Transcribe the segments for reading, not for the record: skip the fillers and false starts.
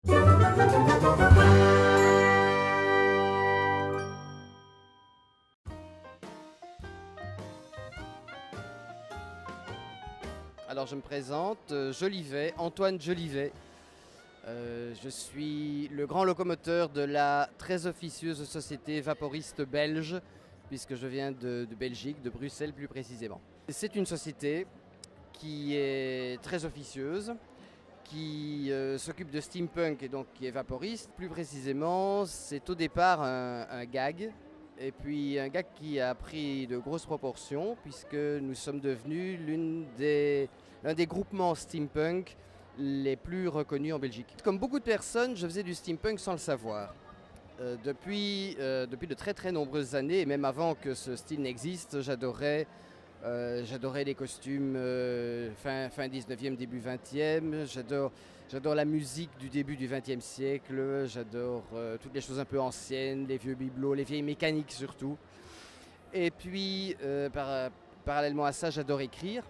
Alors je me présente, Jolivet, Antoine Jolivet. Je suis le grand locomoteur de la très officieuse société vaporiste belge, puisque je viens de Belgique, de Bruxelles plus précisément. C'est une société qui est très officieuse, qui s'occupe de steampunk et donc qui est vaporiste. Plus précisément, c'est au départ un gag, et puis un gag qui a pris de grosses proportions, puisque nous sommes devenus l'un des groupements steampunk les plus reconnus en Belgique. Comme beaucoup de personnes, je faisais du steampunk sans le savoir. Depuis de très très nombreuses années, et même avant que ce style n'existe, j'adorais les costumes fin 19e, début 20e. J'adore la musique du début du 20e siècle. J'adore toutes les choses un peu anciennes, les vieux bibelots, les vieilles mécaniques surtout. Et puis, parallèlement à ça, j'adore écrire.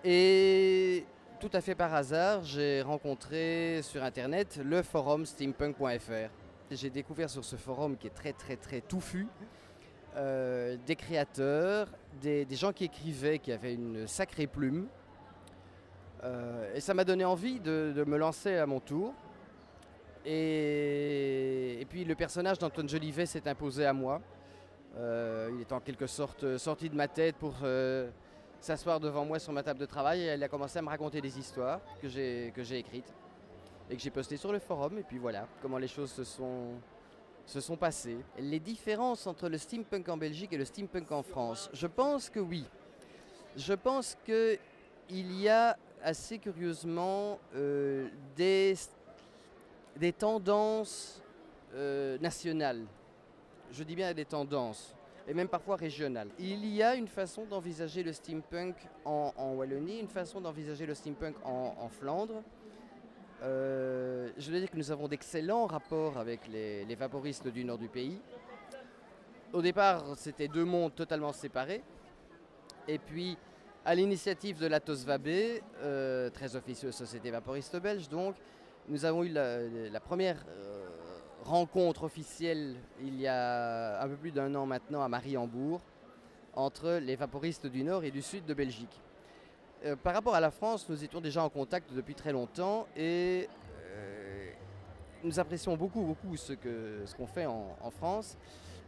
Et tout à fait par hasard, j'ai rencontré sur internet le forum steampunk.fr. J'ai découvert sur ce forum qui est très très très touffu des créateurs, des gens qui écrivaient, qui avaient une sacrée plume. Et ça m'a donné envie de me lancer à mon tour. Et puis le personnage d'Antoine Jolivet s'est imposé à moi. Il est en quelque sorte sorti de ma tête pour s'asseoir devant moi sur ma table de travail, et elle a commencé à me raconter des histoires que j'ai écrites et que j'ai postées sur le forum. Et puis voilà comment les choses se sont passées. Les différences entre le steampunk en Belgique et le steampunk en France, je pense que oui. Je pense qu'il y a assez curieusement des tendances nationales. Je dis bien des tendances, et même parfois régionales. Il y a une façon d'envisager le steampunk en Wallonie, une façon d'envisager le steampunk en Flandre. Je veux dire que nous avons d'excellents rapports avec les vaporistes du nord du pays. Au départ, c'était deux mondes totalement séparés. Et puis, à l'initiative de la TOSVAB, très officieuse société vaporiste belge, donc, nous avons eu la première rencontre officielle il y a un peu plus d'un an maintenant à Mariembourg entre les vaporistes du nord et du sud de Belgique. Par rapport à la France, nous étions déjà en contact depuis très longtemps, et nous apprécions beaucoup ce qu'on fait en France.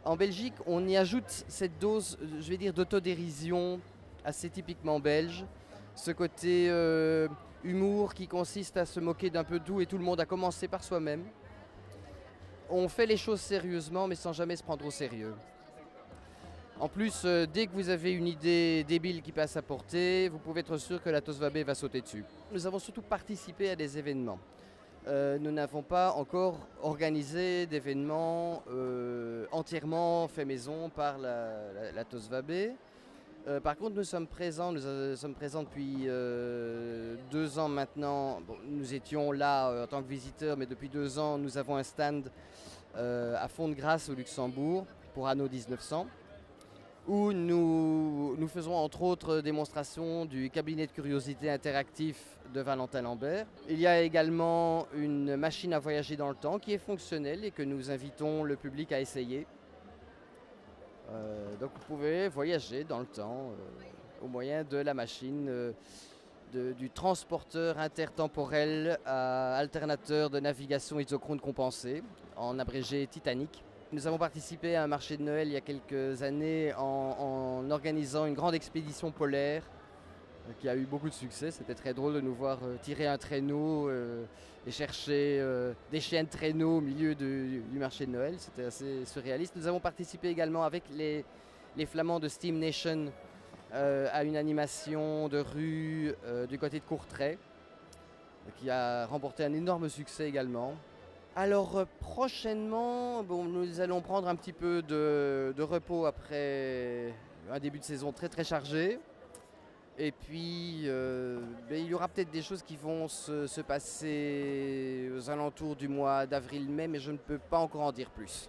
En Belgique, on y ajoute cette dose, je vais dire, d'autodérision assez typiquement belge. Ce côté humour qui consiste à se moquer d'un peu de tout et tout le monde, à commencer par soi-même. On fait les choses sérieusement, mais sans jamais se prendre au sérieux. En plus, dès que vous avez une idée débile qui passe à portée, vous pouvez être sûr que la TOSVAB va sauter dessus. Nous avons surtout participé à des événements. Nous n'avons pas encore organisé d'événements entièrement faits maison par la TOSVAB. Par contre, nous sommes présents depuis 2 ans maintenant. Bon, nous étions là en tant que visiteurs, mais depuis 2 ans, nous avons un stand à Font-de-Grâce au Luxembourg pour Anno 1900, où nous faisons entre autres démonstration du cabinet de curiosité interactif de Valentin Lambert. Il y a également une machine à voyager dans le temps qui est fonctionnelle et que nous invitons le public à essayer. Donc vous pouvez voyager dans le temps au moyen de la machine, du transporteur intertemporel à alternateur de navigation isochrone compensé, en abrégé Titanic. Nous avons participé à un marché de Noël il y a quelques années en organisant une grande expédition polaire qui a eu beaucoup de succès. C'était très drôle de nous voir tirer un traîneau et chercher des chiens de traîneau au milieu du marché de Noël. C'était assez surréaliste. Nous avons participé également avec les Flamands de Steam Nation à une animation de rue du côté de Courtrai, qui a remporté un énorme succès également. Alors prochainement, nous allons prendre un petit peu de repos après un début de saison très très chargé. Et puis il y aura peut-être des choses qui vont se passer aux alentours du mois d'avril-mai, mais je ne peux pas encore en dire plus.